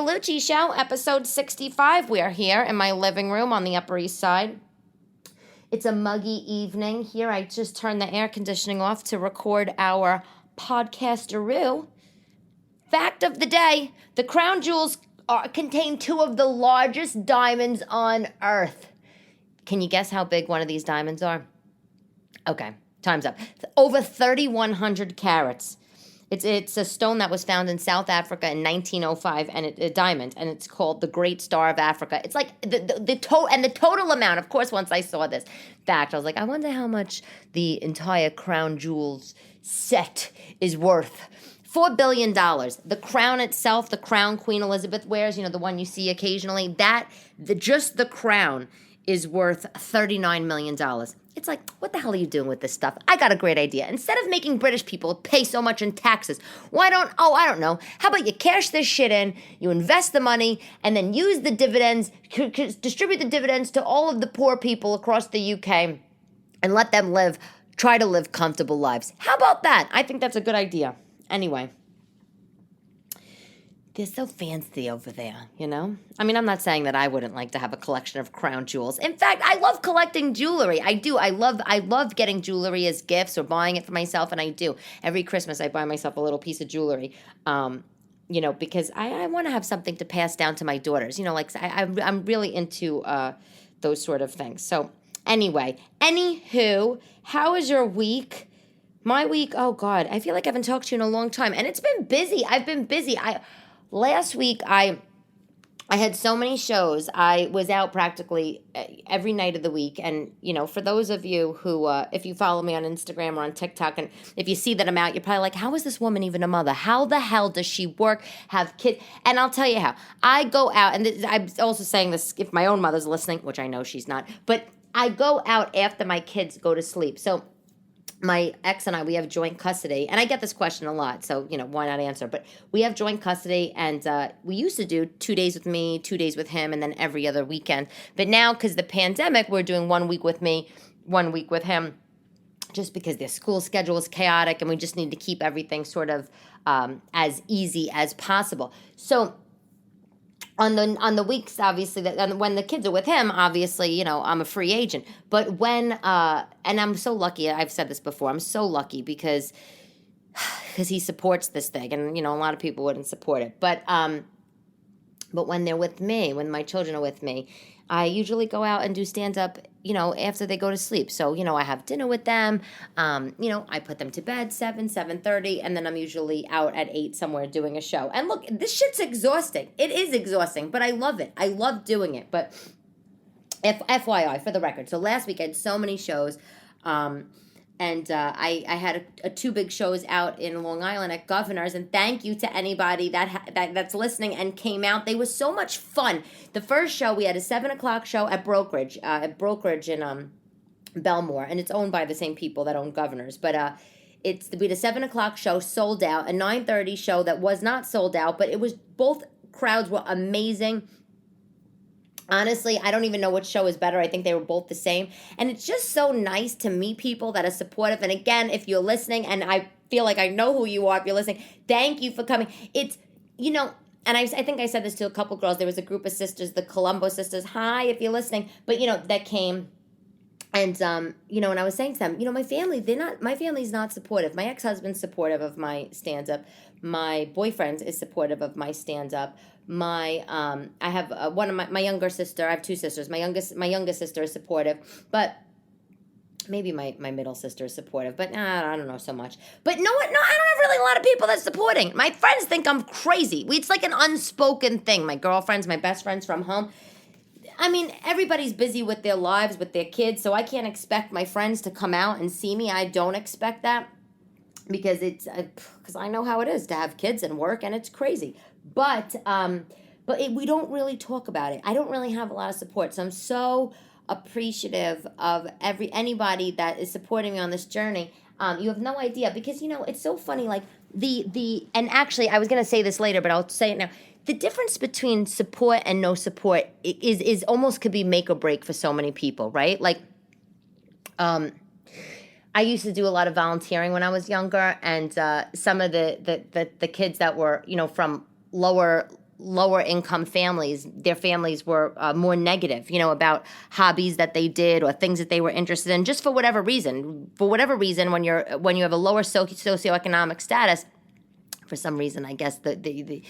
DeLucci Show, episode 65. We are here in my living room on the Upper East Side. It's a muggy evening here. I just turned the air conditioning off to record our podcasteroo. Fact of the day, the crown jewels contain two of the largest diamonds on Earth. Can you guess how big one of these diamonds are? Okay, time's up. Over 3,100 carats. It's a stone that was found in South Africa in 1905, and a diamond, and it's called the Great Star of Africa. It's like the total amount. Of course, once I saw this fact, I was like, I wonder how much the entire crown jewels set is worth. $4 billion. The crown itself, the crown Queen Elizabeth wears, the one you see occasionally, just the crown is worth $39 million. It's like, what the hell are you doing with this stuff? I got a great idea. Instead of making British people pay so much in taxes, I don't know. How about you cash this shit in, you invest the money, and then use the dividends, distribute the dividends to all of the poor people across the UK, and let them try to live comfortable lives. How about that? I think that's a good idea. Anyway. They're so fancy over there, I mean, I'm not saying that I wouldn't like to have a collection of crown jewels. In fact, I love collecting jewelry. I do. I love getting jewelry as gifts or buying it for myself, and I do. Every Christmas, I buy myself a little piece of jewelry, because I want to have something to pass down to my daughters. I'm really into those sort of things. So anyway, anywho, how is your week? My week, oh, God, I feel like I haven't talked to you in a long time, and it's been busy. I've been busy. Last week, I had so many shows. I was out practically every night of the week. And, for those of you who, if you follow me on Instagram or on TikTok, and if you see that I'm out, you're probably like, how is this woman even a mother? How the hell does she work, have kids? And I'll tell you how. I go out, and I'm also saying this if my own mother's listening, which I know she's not, but I go out after my kids go to sleep. So my ex and I, we have joint custody, and I get this question a lot, so, why not answer? But we have joint custody, and we used to do 2 days with me, 2 days with him, and then every other weekend. But now, because the pandemic, we're doing 1 week with me, 1 week with him, just because their school schedule is chaotic, and we just need to keep everything sort of as easy as possible. So on the weeks, obviously, when the kids are with him, obviously, I'm a free agent. But when, and I'm so lucky, I've said this before, I'm so lucky because he supports this thing. And, a lot of people wouldn't support it. But when they're with me, when my children are with me, I usually go out and do stand-up, after they go to sleep. So, I have dinner with them. I put them to bed 7:30, and then I'm usually out at 8 somewhere doing a show. And look, this shit's exhausting. It is exhausting, but I love it. I love doing it. But FYI, for the record, so last week I had so many shows, and I had a 2 big shows out in Long Island at Governor's, and thank you to anybody that's listening and came out. They were so much fun. The first show, we had a 7 o'clock show at Brokerage in Belmore, and it's owned by the same people that own Governor's. But we had a 7 o'clock show sold out, a 9:30 show that was not sold out, but it was, both crowds were amazing. Honestly, I don't even know which show is better. I think they were both the same. And it's just so nice to meet people that are supportive. And again, if you're listening, and I feel like I know who you are if you're listening, thank you for coming. It's, and I think I said this to a couple girls. There was a group of sisters, the Colombo sisters. Hi, if you're listening. But, that came. And, and I was saying to them, my family's not supportive. My ex-husband's supportive of my stand-up. My boyfriend is supportive of my stand-up. I have one of my younger sister. I have 2 sisters. My youngest sister is supportive, but maybe my middle sister is supportive, but I don't know so much. But no, I don't have really a lot of people that's supporting. My friends think I'm crazy. It's like an unspoken thing. My girlfriends, my best friends from home. I mean, everybody's busy with their lives, with their kids, so I can't expect my friends to come out and see me. I don't expect that because I know how it is to have kids and work, and it's crazy. But we don't really talk about it. I don't really have a lot of support, so I'm so appreciative of anybody that is supporting me on this journey. You have no idea because it's so funny. Like and actually, I was gonna say this later, but I'll say it now. The difference between support and no support is almost could be make or break for so many people, right? Like, I used to do a lot of volunteering when I was younger, and some of the kids that were from lower lower income families, their families were more negative, about hobbies that they did or things that they were interested in, just for whatever reason. For whatever reason, when you have a lower socioeconomic status, for some reason, I guess the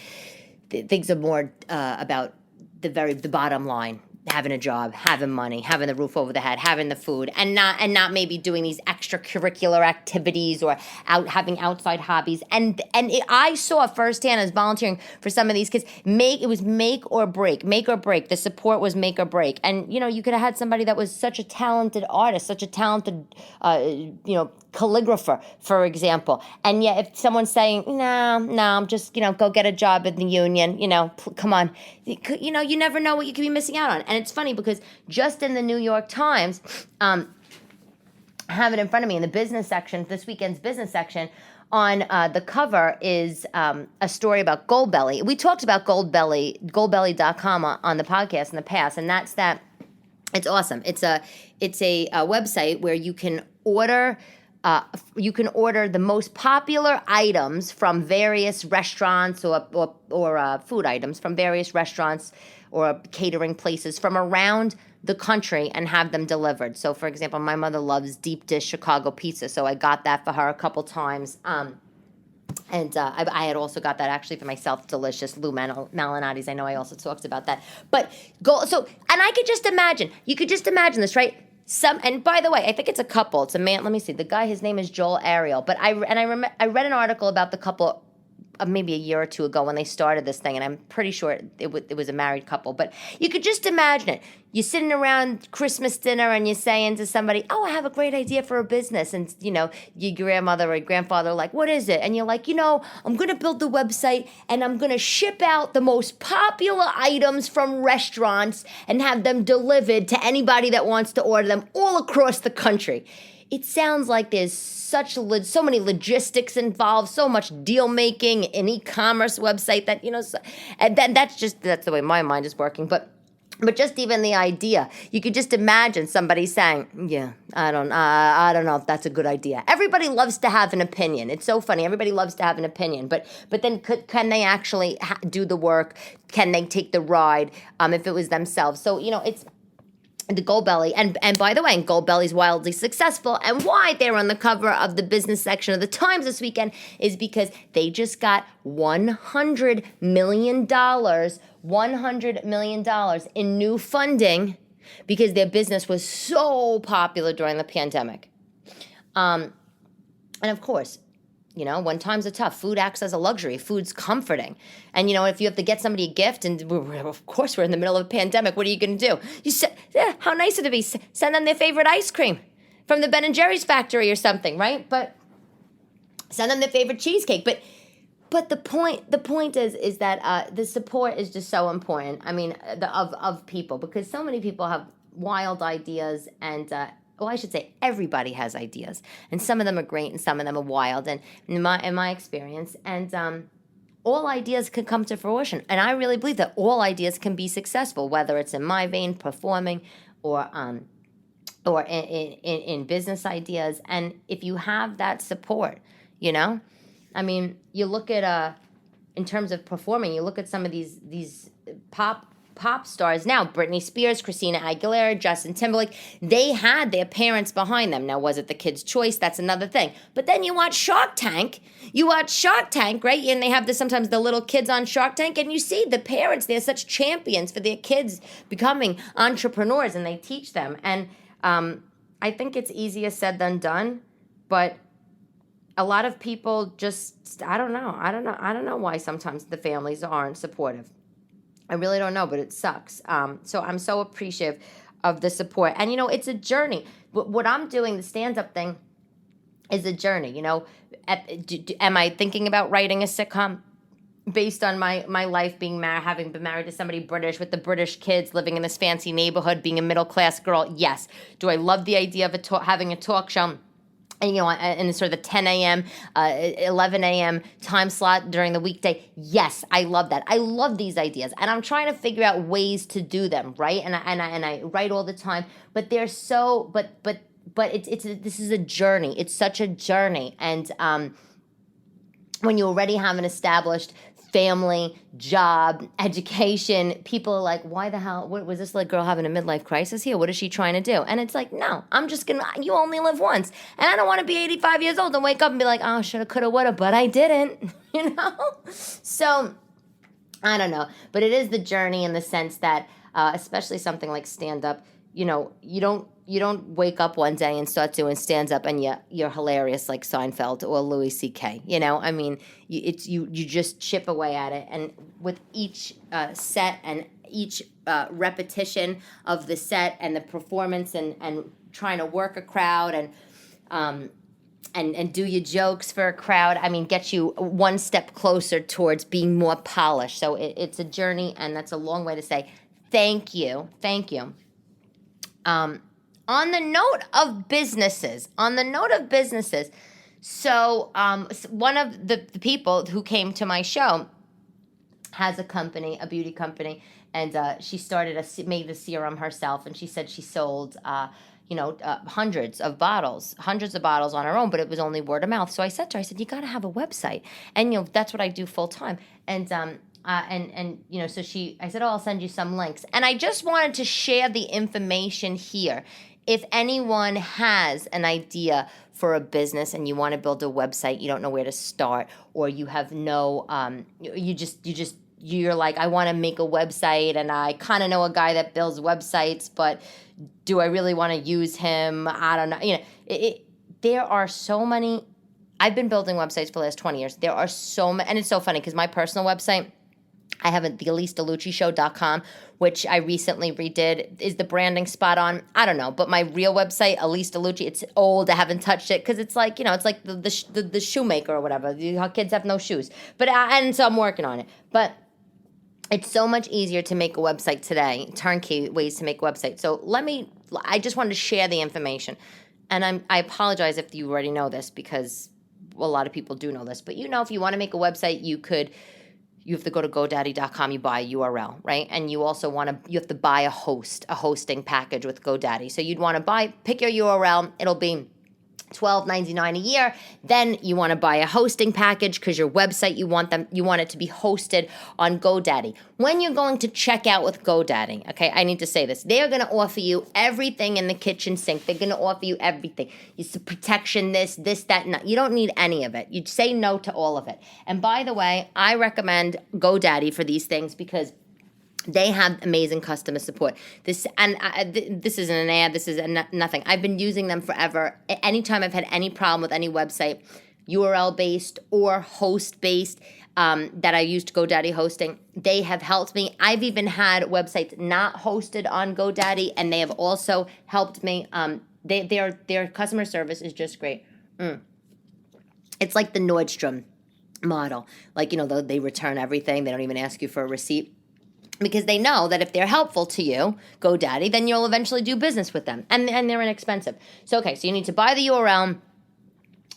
things are more about the bottom line. Having a job, having money, having the roof over the head, having the food, and not maybe doing these extracurricular activities or having outside hobbies. I saw firsthand as volunteering for some of these kids, it was make or break. The support was make or break. And you could have had somebody that was such a talented artist, such a talented calligrapher, for example. And yet if someone's saying, no, I'm just, go get a job in the union, come on. You never know what you could be missing out on. And it's funny because just in the New York Times, I have it in front of me in the business section, this weekend's business section, on the cover is a story about Goldbelly. We talked about goldbelly.com on the podcast in the past, and that's that. It's awesome. It's a website where you can order the most popular items from various restaurants or food items from various restaurants or catering places from around the country and have them delivered. So, for example, my mother loves deep dish Chicago pizza, so I got that for her a couple times. And I had also got that actually for myself, delicious Lou Malinati's. I know I also talked about that. But and I could just imagine, you could just imagine this, right? And by the way, I think it's a couple. It's a man. Let me see. The guy, his name is Joel Ariel. But I read an article about the couple maybe a year or two ago when they started this thing, and I'm pretty sure it was a married couple. But you could just imagine it. You're sitting around Christmas dinner and you're saying to somebody, "Oh, I have a great idea for a business," and your grandmother or grandfather are like, "What is it?" And you're like, "I'm going to build the website and I'm going to ship out the most popular items from restaurants and have them delivered to anybody that wants to order them all across the country." It sounds like there's so many logistics involved, so much deal making, an e-commerce website that and that's the way my mind is working. But just even the idea, you could just imagine somebody saying, "Yeah, I don't know if that's a good idea." Everybody loves to have an opinion. It's so funny. Everybody loves to have an opinion, but then can they actually do the work? Can they take the ride? If it was themselves, so it's. The Goldbelly, and by the way, Goldbelly's wildly successful, and why they're on the cover of the business section of the Times this weekend is because they just got $100 million in new funding because their business was so popular during the pandemic. And of course, when times are tough, food acts as a luxury. Food's comforting. And, if you have to get somebody a gift, and of course we're in the middle of a pandemic, what are you going to do? How nice would it be? Send them their favorite ice cream from the Ben & Jerry's factory or something, right? But send them their favorite cheesecake. But the point is that the support is just so important. I mean, of people, because so many people have wild ideas and I should say everybody has ideas, and some of them are great and some of them are wild, and in my experience, and all ideas can come to fruition, and I really believe that all ideas can be successful, whether it's in my vein, performing, or in business ideas, and if you have that support, I mean, you look at in terms of performing, you look at some of these pop stars now, Britney Spears, Christina Aguilera, Justin Timberlake, they had their parents behind them. Now, was it the kid's choice? That's another thing. But then you watch Shark Tank, right? And they have sometimes the little kids on Shark Tank, and you see the parents, they're such champions for their kids becoming entrepreneurs, and they teach them. And I think it's easier said than done, but a lot of people just, I don't know why sometimes the families aren't supportive. I really don't know, but it sucks. So I'm so appreciative of the support. And, it's a journey. What I'm doing, the stand-up thing, is a journey. Am I thinking about writing a sitcom based on my life being married, having been married to somebody British with the British kids, living in this fancy neighborhood, being a middle-class girl? Yes. Do I love the idea of having a talk show? And, in sort of the 10 a.m., 11 a.m. time slot during the weekday. Yes, I love that. I love these ideas. And I'm trying to figure out ways to do them, right? And I write all the time. But they're so, but this is a journey. It's such a journey. And when you already have an established family, job, education. People are like, why the hell, what was this like girl having a midlife crisis here? What is she trying to do? And it's like, no, you only live once. And I don't want to be 85 years old and wake up and be like, oh, shoulda, coulda, woulda, but I didn't, So, I don't know. But it is the journey in the sense that, especially something like stand-up, you don't wake up one day and start doing stand-up and you're hilarious like Seinfeld or Louis C.K. I mean, you just chip away at it, and with each set and each repetition of the set and the performance and trying to work a crowd and do your jokes for a crowd, I mean, gets you one step closer towards being more polished. So it's a journey, and that's a long way to say thank you. On the note of businesses, so one of the people who came to my show has a company, a beauty company, and she made the serum herself, and she said she sold, hundreds of bottles on her own, but it was only word of mouth. So I said to her, you got to have a website, and that's what I do full time, and so I said, I'll send you some links. And I just wanted to share the information here. If anyone has an idea for a business and you want to build a website, you don't know where to start, or you have no, you're like, I want to make a website and I kind of know a guy that builds websites, but do I really want to use him? I don't know. There are so many, I've been building websites for the last 20 years. There are so many, and it's so funny because my personal website, I have the Elyse.DeLucci.com, which I recently redid. Is the branding spot on? I don't know. But my real website, Elyse DeLucci, it's old. I haven't touched it because it's like, it's like the shoemaker or whatever. Kids have no shoes. But and so I'm working on it. But it's so much easier to make a website today, turnkey ways to make a website. So I just wanted to share the information. And I apologize if you already know this, because a lot of people do know this. But if you want to make a website, you have to go to GoDaddy.com, you buy a URL, right? And you also you have to buy a hosting package with GoDaddy. So you'd want to pick your URL, it'll be $12.99 a year. Then you want to buy a hosting package because your website, you want it to be hosted on GoDaddy. When you're going to check out with GoDaddy, okay, I need to say this. They're going to offer you everything in the kitchen sink. They're going to offer you everything. It's protection, this, that, no. You don't need any of it. You'd say no to all of it. And by the way, I recommend GoDaddy for these things because they have amazing customer support. This isn't an ad. This is nothing. I've been using them forever. Anytime I've had any problem with any website, URL-based or host-based, that I used GoDaddy hosting, they have helped me. I've even had websites not hosted on GoDaddy, and they have also helped me. Their customer service is just great. It's like the Nordstrom model. Like, they return everything. They don't even ask you for a receipt, because they know that if they're helpful to you, GoDaddy, then you'll eventually do business with them. And they're inexpensive. So you need to buy the URL.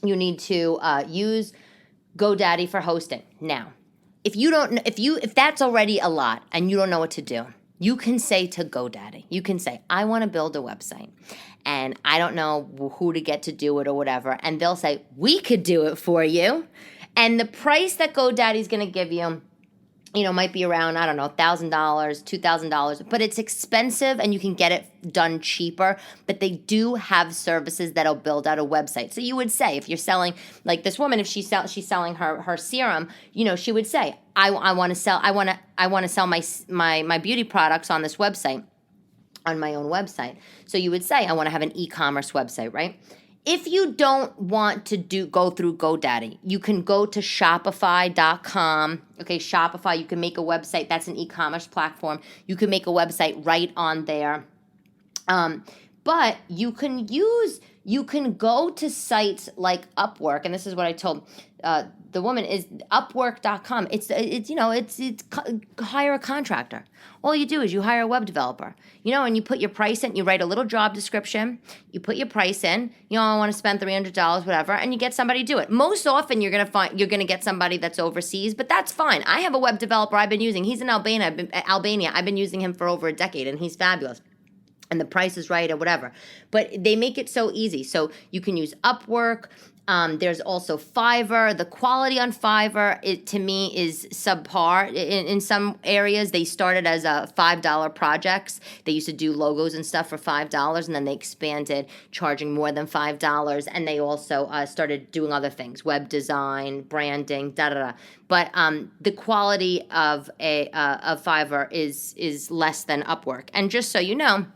You need to use GoDaddy for hosting. Now, if that's already a lot and you don't know what to do, you can say to GoDaddy, I want to build a website and I don't know who to get to do it or whatever. And they'll say, we could do it for you. And the price that GoDaddy's going to give you, might be around, I don't know, $1,000, $2,000, but it's expensive and you can get it done cheaper. But they do have services that'll build out a website. So you would say, if you're selling, like this woman, if she's selling her serum, she would say, I want to sell my beauty products on this website, on my own website. So you would say, I want to have an e-commerce website, right? If you don't want to go through GoDaddy, you can go to Shopify.com. Okay, Shopify, you can make a website. That's an e-commerce platform. You can make a website right on there. But you can go to sites like Upwork, and this is what I told the woman, is Upwork.com. It's hire a contractor. All you do is you hire a web developer, and you put your price in, you write a little job description, you put your price in, I want to spend $300, whatever, and you get somebody to do it. Most often you're going to get somebody that's overseas, but that's fine. I have a web developer I've been using. He's in Albania. I've been using him for over a decade, and he's fabulous. And the price is right or whatever. But they make it so easy. So you can use Upwork. There's also Fiverr. The quality on Fiverr, to me, is subpar. In some areas, they started as $5 projects. They used to do logos and stuff for $5, and then they expanded, charging more than $5. And they also started doing other things, web design, branding, da-da-da. But the quality of Fiverr is less than Upwork. And just so you know,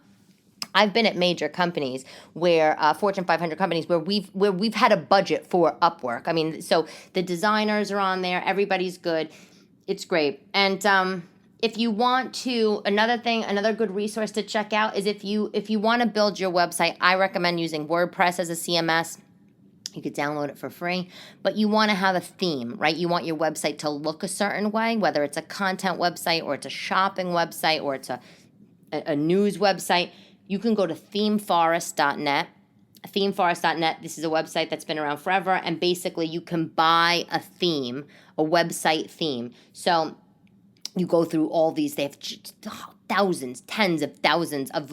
I've been at major companies where Fortune 500 companies where we've had a budget for Upwork. I mean, so the designers are on there. Everybody's good. It's great. And if you want to, another good resource to check out is if you want to build your website, I recommend using WordPress as a CMS. You could download it for free, but you want to have a theme, right? You want your website to look a certain way, whether it's a content website or it's a shopping website or it's a news website. You can go to themeforest.net. Themeforest.net, this is a website that's been around forever, and basically you can buy a theme, a website theme. So you go through all these, they have thousands, tens of thousands of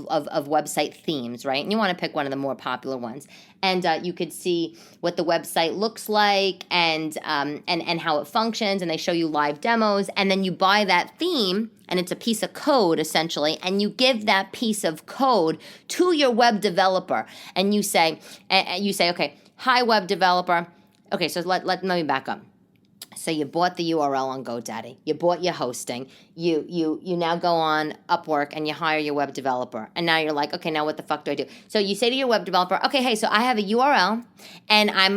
website themes, right? And you want to pick one of the more popular ones. And you could see what the website looks like and how it functions, and they show you live demos, and then you buy that theme, and it's a piece of code essentially, and you give that piece of code to your web developer, and you say, okay, hi web developer. Okay, so let me back up. So you bought the URL on GoDaddy. You bought your hosting. You now go on Upwork and you hire your web developer. And now you're like, okay, now what the fuck do I do? So you say to your web developer, okay, hey, so I have a URL and my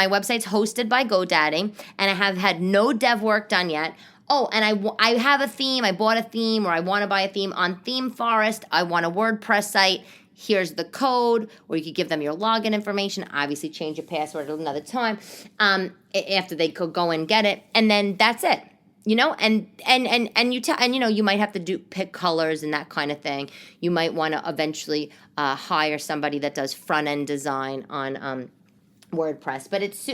website's hosted by GoDaddy, and I have had no dev work done yet. Oh, and I have a theme. I bought a theme, or I want to buy a theme on ThemeForest. I want a WordPress site. Here's the code, or you could give them your login information. Obviously, change your password at another time after they could go and get it, and then that's it. You know, and you know, you might have to pick colors and that kind of thing. You might want to eventually hire somebody that does front end design on WordPress, but it's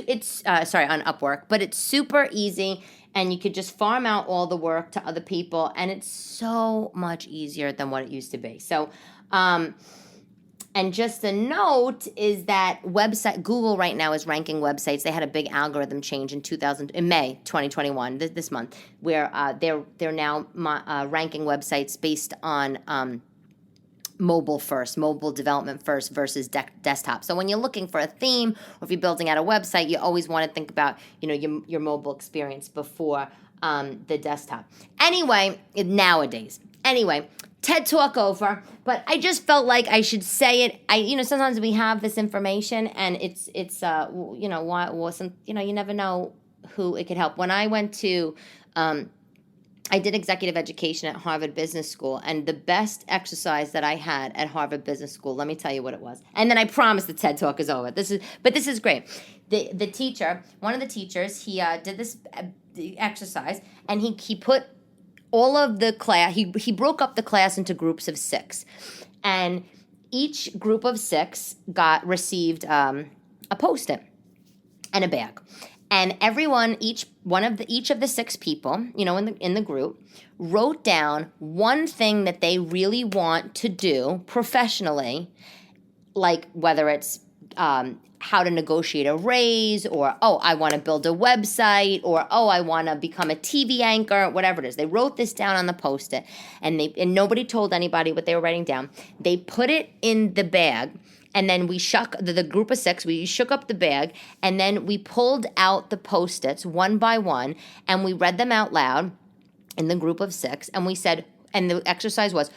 on Upwork, but it's super easy. And you could just farm out all the work to other people, and it's so much easier than what it used to be. So, and just a note is that Google right now is ranking websites. They had a big algorithm change in May 2021, this month, where they're now ranking websites based on mobile development first versus desktop. So when you're looking for a theme, or if you're building out a website, you always want to think about, you know, your mobile experience before the desktop. Nowadays, TED Talk over, but I just felt like I should say it. Sometimes we have this information, and it's you never know who it could help. When I went to I did executive education at Harvard Business School, and the best exercise that I had at Harvard Business School, let me tell you what it was. And then I promise the TED Talk is over. This is great. The teacher, one of the teachers, he did this exercise, and he put all of the class, he broke up the class into groups of 6. And each group of 6 received a Post-it and a bag. And each of the 6 people, in the group, wrote down one thing that they really want to do professionally, like whether it's how to negotiate a raise, or, I want to build a website, or, I want to become a TV anchor, whatever it is. They wrote this down on the Post-it, and nobody told anybody what they were writing down. They put it in the bag. And then we the group of 6, we shook up the bag, and then we pulled out the Post-its one by one, and we read them out loud in the group of 6, and we said, and the exercise was,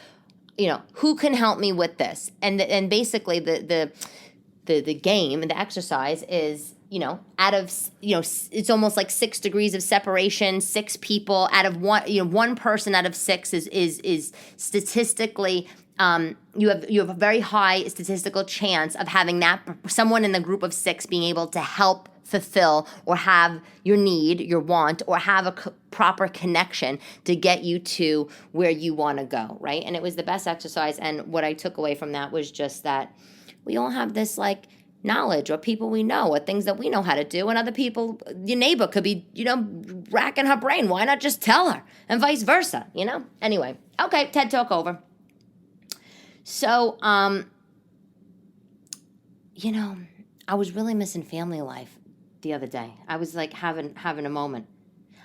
who can help me with this? And basically the game and the exercise is, out of, it's almost like 6 degrees of separation, 6 people out of one person out of 6 is statistically, you have a very high statistical chance of having someone in the group of 6 being able to help fulfill or have your need, your want, or have a proper connection to get you to where you want to go, right? And it was the best exercise. And what I took away from that was just that we all have this knowledge, or people we know, or things that we know how to do, and other people, your neighbor could be, racking her brain. Why not just tell her? And vice versa, Anyway, okay, TED Talk over. So, I was really missing family life the other day. I was like having a moment.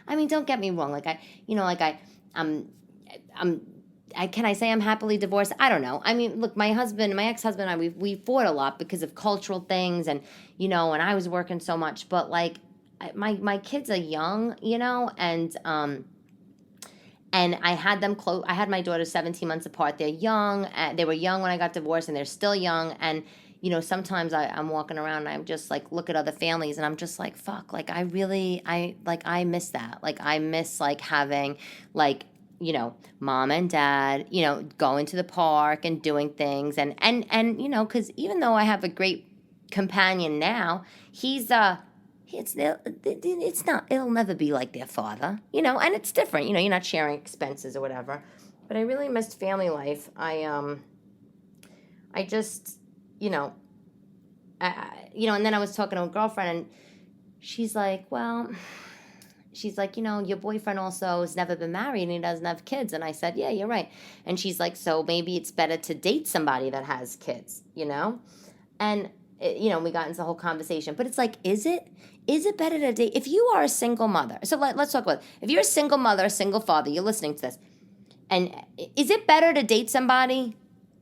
I mean, don't get me wrong. Like I'm can I say I'm happily divorced? I don't know. I mean, look, my ex-husband and I, we fought a lot because of cultural things, and and I was working so much. But like, my kids are young, and I had them close. I had my daughters 17 months apart. They're young. They were young when I got divorced, and they're still young. And sometimes I'm walking around and I'm just like look at other families, and I'm just like, fuck. Like I miss that. Like I miss like having like mom and dad, going to the park and doing things, and because even though I have a great companion now, it'll never be like their father, and it's different, you're not sharing expenses or whatever. But I really missed family life. I just, and then I was talking to a girlfriend, and she's like, your boyfriend also has never been married and he doesn't have kids. And I said, yeah, you're right. And she's like, so maybe it's better to date somebody that has kids, And, we got into the whole conversation. But it's like, is it better to date? If you are a single mother, so let's talk about it. If you're a single mother, a single father, you're listening to this. And is it better to date somebody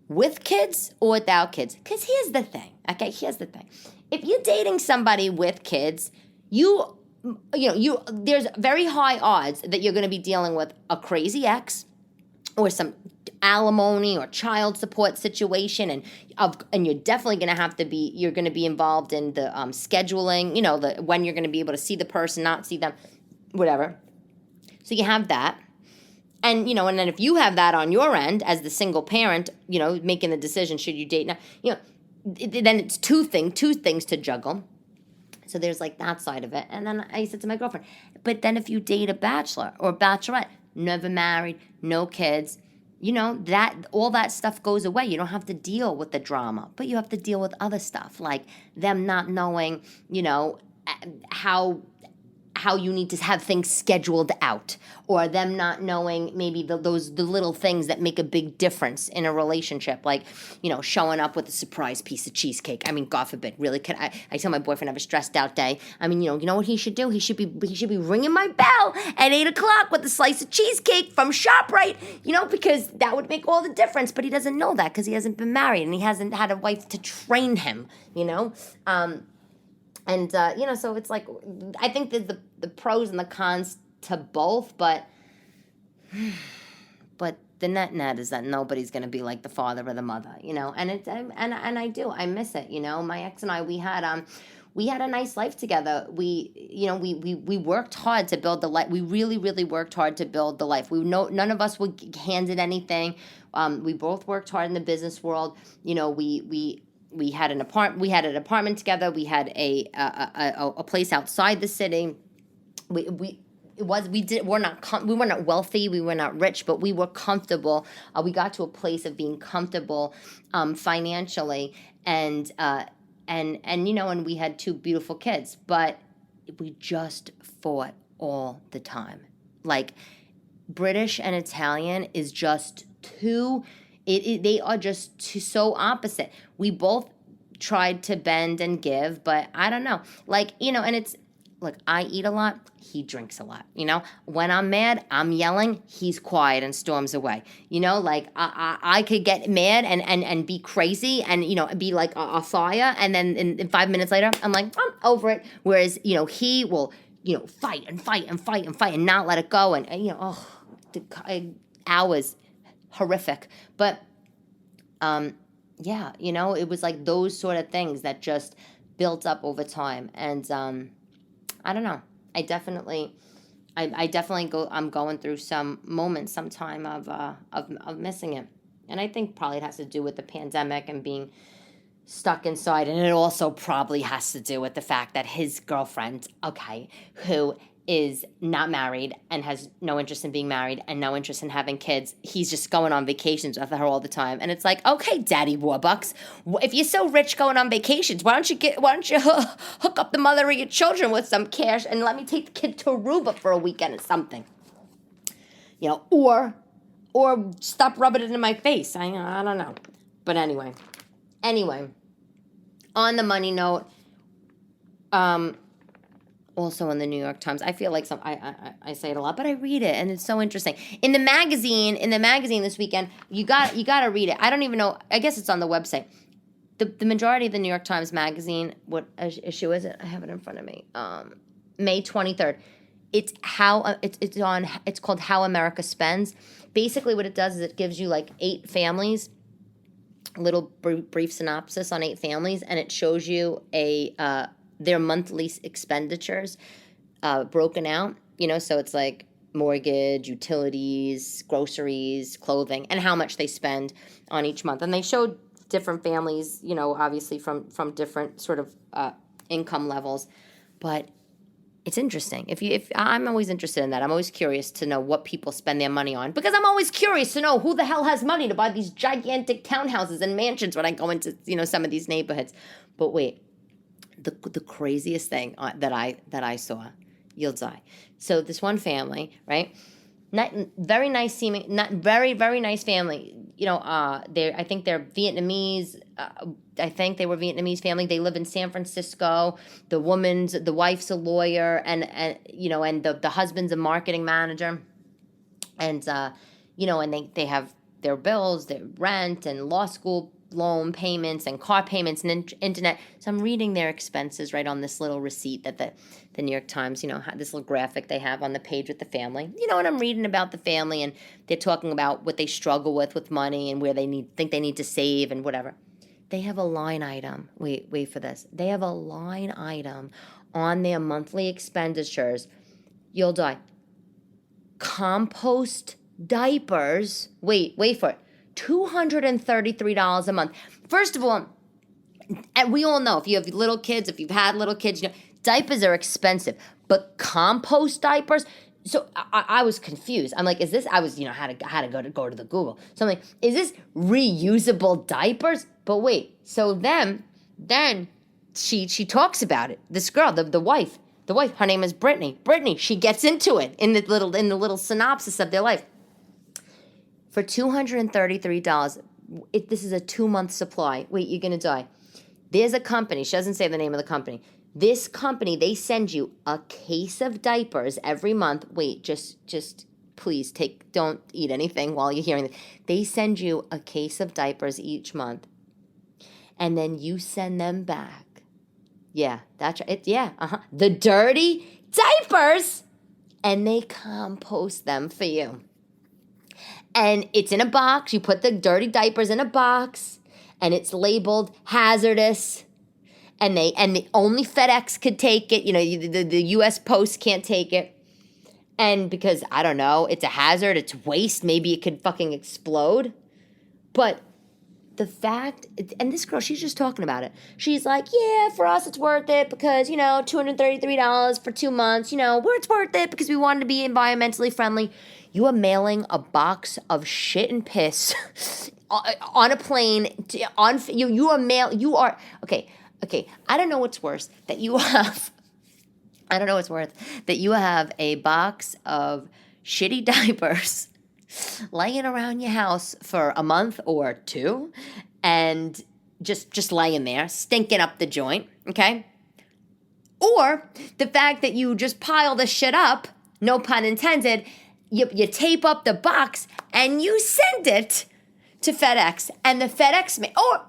with kids or without kids? Because here's the thing, okay? Here's the thing. If you're dating somebody with kids, there's very high odds that you're going to be dealing with a crazy ex or some alimony or child support situation, and you're definitely going to you're going to be involved in the scheduling, when you're going to be able to see the person, not see them, whatever. So you have that. And, and then if you have that on your end as the single parent, making the decision, should you date now, then it's two things to juggle. So there's like that side of it. And then I said to my girlfriend, but then if you date a bachelor or bachelorette, never married, no kids, that all that stuff goes away. You don't have to deal with the drama, but you have to deal with other stuff like them not knowing, how you need to have things scheduled out, or them not knowing maybe the little things that make a big difference in a relationship, like showing up with a surprise piece of cheesecake. I mean, God forbid, really, can I tell my boyfriend I have a stressed out day? I mean, you know what he should do? He should be ringing my bell at 8:00 with a slice of cheesecake from ShopRite, because that would make all the difference. But he doesn't know that because he hasn't been married and he hasn't had a wife to train him. And, so it's like, I think there's the pros and the cons to both, but the net is that nobody's going to be like the father or the mother, and I miss it, my ex and I, we had a nice life together. We worked hard to build the life. We really, really worked hard to build the life. None of us were handed anything. We both worked hard in the business world. We had an apartment together. We had a place outside the city. We were not wealthy. We were not rich, but we were comfortable. We got to a place of being comfortable financially, and we had two beautiful kids. But we just fought all the time. Like British and Italian is just too. They are just so opposite. We both tried to bend and give, but I don't know. Like, and it's, look, I eat a lot, he drinks a lot, When I'm mad, I'm yelling, he's quiet and storms away. Like, I could get mad and be crazy and, be like a fire, and then in 5 minutes later, I'm like, I'm over it. Whereas, he will, fight and not let it go, and hours. Horrific. But it was like those sort of things that just built up over time. And I don't know. I definitely I'm going through some moments sometime of missing it. And I think probably it has to do with the pandemic and being stuck inside, and it also probably has to do with the fact that his girlfriend, who is not married and has no interest in being married and no interest in having kids. He's just going on vacations with her all the time. And it's like, okay, Daddy Warbucks, if you're so rich going on vacations, why don't you hook up the mother of your children with some cash and let me take the kid to Aruba for a weekend or something? Or stop rubbing it in my face. I don't know. But anyway, on the money note, Also in the New York Times. I feel like I say it a lot, but I read it and it's so interesting. In the magazine this weekend, you got to read it. I don't even know. I guess it's on the website. The majority of the New York Times magazine, what issue is it? I have it in front of me. May 23rd. It's it's called How America Spends. Basically what it does is it gives you like 8 families, little brief synopsis on 8 families, and it shows you their monthly expenditures broken out, so it's like mortgage, utilities, groceries, clothing, and how much they spend on each month. And they showed different families, obviously from different sort of income levels. But it's interesting. If I'm always interested in that. I'm always curious to know what people spend their money on, because I'm always curious to know who the hell has money to buy these gigantic townhouses and mansions when I go into some of these neighborhoods. But wait, the craziest thing that I saw, you'll die. So this one family, right? Not very nice seeming, not very very nice family. I think they're Vietnamese. I think they were Vietnamese family. They live in San Francisco. The wife's a lawyer, and the husband's a marketing manager, and and they have their bills, their rent, and law school loan payments, and car payments, and internet. So I'm reading their expenses right on this little receipt that the New York Times, this little graphic they have on the page with the family. And I'm reading about the family, and they're talking about what they struggle with money, and where they think they need to save and whatever. They have a line item. Wait for this. They have a line item on their monthly expenditures. You'll die. Compost diapers. Wait for it. $233 a month. First of all, and we all know if you have little kids, if you've had little kids, diapers are expensive. But compost diapers. So I was confused. I'm like, is this? I was had to go to the Google. So I'm like, is this reusable diapers? But wait. So then she talks about it. This girl, the wife, her name is Brittany. Brittany, she gets into it in the little synopsis of their life. For $233, this is a 2-month supply. Wait, you're gonna die. There's a company. She doesn't say the name of the company. This company, they send you a case of diapers every month. Wait, just please don't eat anything while you're hearing this. They send you a case of diapers each month, and then you send them back. Yeah, that's right. Yeah, the dirty diapers, and they compost them for you. And it's in a box. You put the dirty diapers in a box, and it's labeled hazardous. And only FedEx could take it. The U.S. Post can't take it. And because, I don't know, it's a hazard, it's waste, maybe it could fucking explode. But the fact, and this girl, she's just talking about it. She's like, yeah, for us it's worth it because, $233 for 2 months, it's worth it because we wanted to be environmentally friendly. You are mailing a box of shit and piss on a plane. Okay. I don't know what's worse that you have. I don't know what's worth that you have a box of shitty diapers laying around your house for a month or 2, and just laying there, stinking up the joint. Okay. Or the fact that you just pile the shit up, no pun intended. You tape up the box and you send it to FedEx, and the FedEx man, or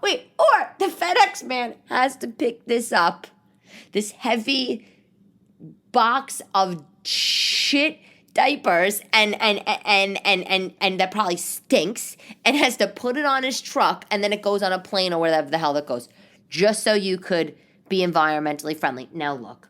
the FedEx man has to pick this up, this heavy box of shit diapers, and that probably stinks, and has to put it on his truck, and then it goes on a plane or whatever the hell that goes, just so you could be environmentally friendly. Now look.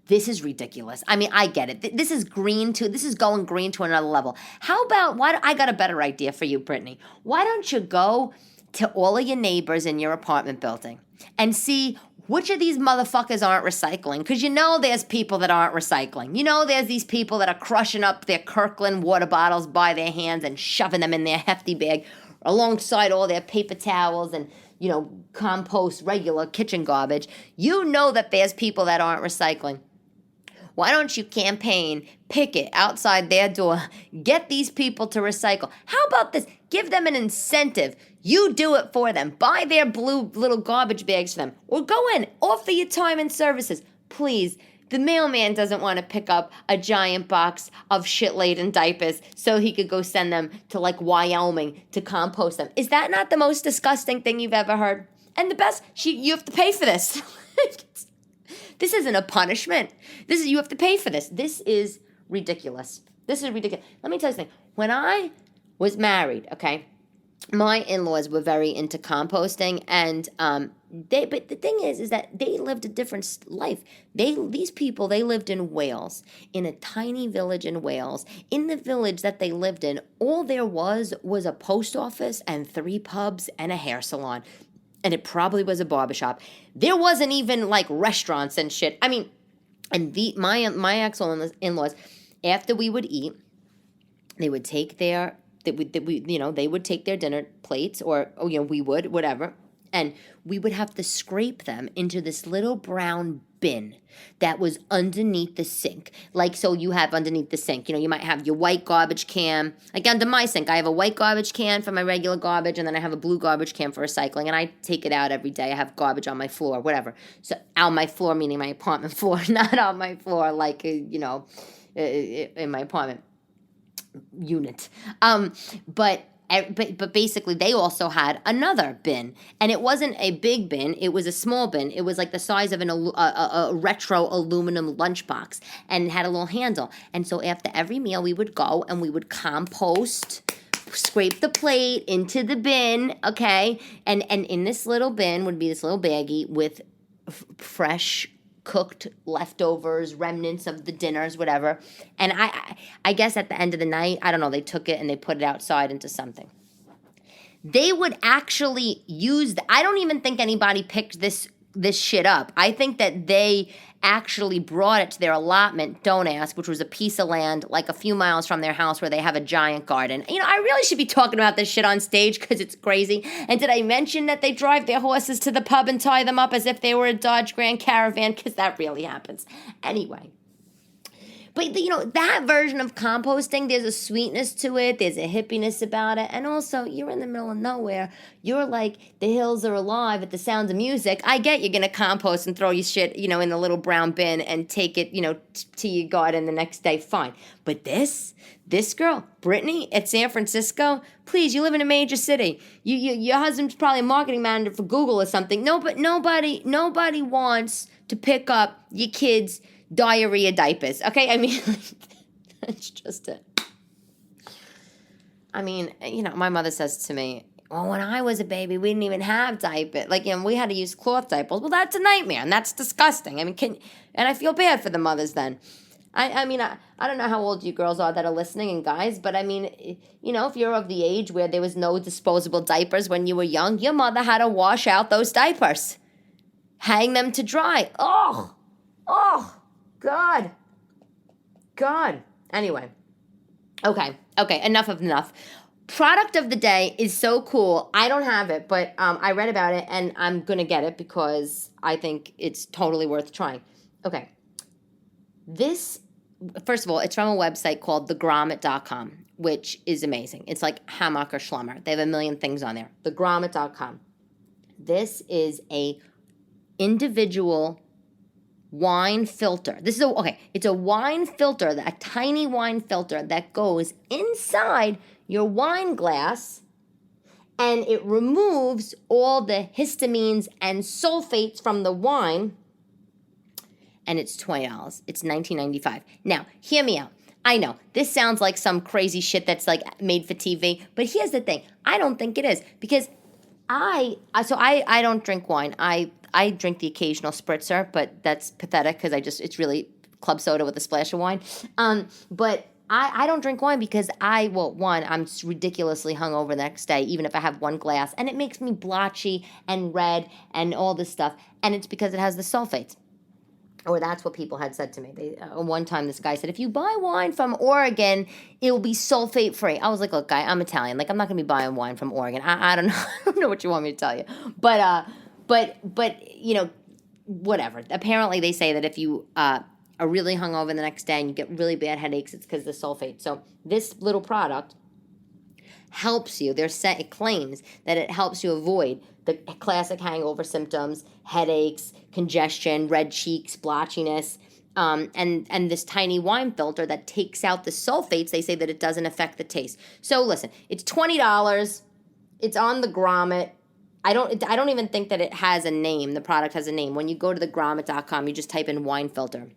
This is ridiculous. I mean, I get it. This is going green to another level. How about, I got a better idea for you, Brittany. Why don't you go to all of your neighbors in your apartment building and see which of these motherfuckers aren't recycling? Because there's people that aren't recycling. There's these people that are crushing up their Kirkland water bottles by their hands and shoving them in their hefty bag alongside all their paper towels and, compost, regular kitchen garbage. That there's people that aren't recycling. Why don't you campaign, picket outside their door, get these people to recycle? How about this? Give them an incentive. You do it for them. Buy their blue little garbage bags for them. Or go in, offer your time and services. Please, the mailman doesn't want to pick up a giant box of shit-laden diapers so he could go send them to like Wyoming to compost them. Is that not the most disgusting thing you've ever heard? And the best, you have to pay for this. This isn't a punishment. You have to pay for this. This is ridiculous. This is ridiculous. Let me tell you something. When I was married, okay, my in-laws were very into composting, and but the thing is that they lived a different life. These people lived in Wales, in a tiny village in Wales. In the village that they lived in, all there was a post office and 3 pubs and a hair salon. And it probably was a barbershop. There wasn't even like restaurants and shit. I mean, and my ex-in-laws, after we would eat, they would take their they would take their dinner plates, or we would, whatever, and we would have to scrape them into this little brown bin that was underneath the sink. Like, so you have underneath the sink, you might have your white garbage can. Like under my sink, I have a white garbage can for my regular garbage, and then I have a blue garbage can for recycling, and I take it out every day. I have garbage on my floor, whatever. So on my floor, meaning my apartment floor, not on my floor like, in my apartment unit. But basically they also had another bin, and it wasn't a big bin, it was a small bin. It was like the size of a retro aluminum lunchbox, and it had a little handle. And so after every meal we would go and we would compost, scrape the plate into the bin, okay, and in this little bin would be this little baggie with fresh cooked leftovers, remnants of the dinners, whatever. And I guess at the end of the night, I don't know, they took it and they put it outside into something. They would actually use I don't even think anybody picked this shit up. I think that they actually brought it to their allotment, don't ask, which was a piece of land like a few miles from their house where they have a giant garden. I really should be talking about this shit on stage because it's crazy. And did I mention that they drive their horses to the pub and tie them up as if they were a Dodge Grand Caravan? Because that really happens. Anyway. But, that version of composting, there's a sweetness to it. There's a hippiness about it. And also, you're in the middle of nowhere. You're like, the hills are alive at the sound of music. I get you're going to compost and throw your shit, in the little brown bin and take it, to your garden the next day. Fine. But this girl, Brittany, at San Francisco, please, you live in a major city. Your husband's probably a marketing manager for Google or something. No, but nobody wants to pick up your kids' diarrhea diapers, okay? I mean, that's just it. I mean, my mother says to me, well, when I was a baby, we didn't even have diapers. Like, we had to use cloth diapers. Well, that's a nightmare, and that's disgusting. I mean, and I feel bad for the mothers then. I mean, I don't know how old you girls are that are listening, and guys, but I mean, if you're of the age where there was no disposable diapers when you were young, your mother had to wash out those diapers. Hang them to dry. Oh, God. Anyway. Okay. Enough. Product of the day is so cool. I don't have it, but I read about it, and I'm going to get it because I think it's totally worth trying. Okay. This, first of all, it's from a website called thegrommet.com, which is amazing. It's like Hammock or Schlummer. They have a million things on there. Thegrommet.com. This is a individual wine filter. It's a wine filter, a tiny wine filter that goes inside your wine glass, and it removes all the histamines and sulfates from the wine, and it's $20. It's $19.95. Now, hear me out. I know, this sounds like some crazy shit that's like made for TV, but here's the thing. I don't think it is, because I don't drink wine. I drink the occasional spritzer, but that's pathetic because it's really club soda with a splash of wine. But I don't drink wine because I'm ridiculously hungover the next day, even if I have one glass. And it makes me blotchy and red and all this stuff. And it's because it has the sulfates. Or that's what people had said to me. One time this guy said, if you buy wine from Oregon, it will be sulfate free. I was like, look, guy, I'm Italian. Like, I'm not going to be buying wine from Oregon. I don't know. I don't know what you want me to tell you. But whatever. Apparently they say that if you are really hungover the next day and you get really bad headaches, it's because of the sulfate. So this little product helps you. It claims that it helps you avoid the classic hangover symptoms, headaches, congestion, red cheeks, blotchiness, and this tiny wine filter that takes out the sulfates. They say that it doesn't affect the taste. So listen, it's $20. It's on the grommet. I don't even think that it has a name. The product has a name. When you go to thegrommet.com, you just type in wine filter.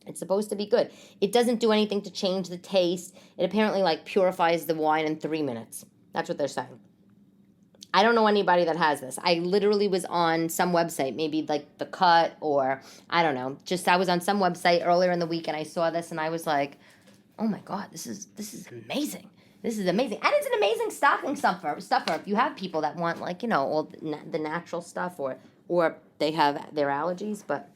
It's supposed to be good. It doesn't do anything to change the taste. It apparently purifies the wine in 3 minutes. That's what they're saying. I don't know anybody that has this. I literally was on some website, maybe The Cut or I don't know. I was on some website earlier in the week and I saw this and I was like, oh my God, this is amazing. This is amazing. And it's an amazing stocking stuffer if you have people that want all the natural stuff or they have their allergies, but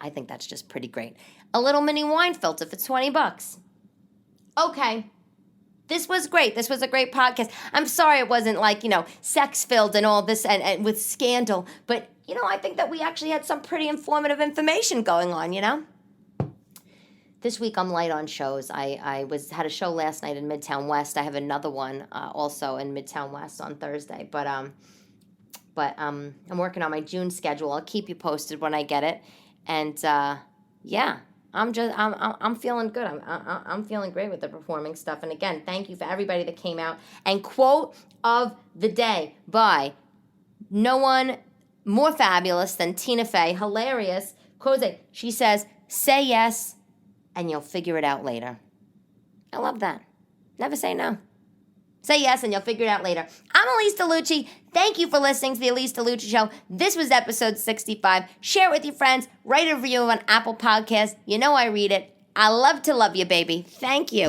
I think that's just pretty great. A little mini wine filter for $20. Okay. This was great. This was a great podcast. I'm sorry it wasn't sex-filled and all this and with scandal, but, I think that we actually had some pretty informative information going on, This week I'm light on shows. I had a show last night in Midtown West. I have another one also in Midtown West on Thursday, but I'm working on my June schedule. I'll keep you posted when I get it. And yeah, I'm feeling good. I'm feeling great with the performing stuff. And again, thank you for everybody that came out. And quote of the day by no one more fabulous than Tina Fey, hilarious. Quote, she says, "Say yes, and you'll figure it out later." I love that. Never say no. Say yes, and you'll figure it out later. I'm Elyse DeLucci. Thank you for listening to the Elyse DeLucci Show. This was episode 65. Share it with your friends. Write a review on Apple Podcasts. You know I read it. I love to love you, baby. Thank you.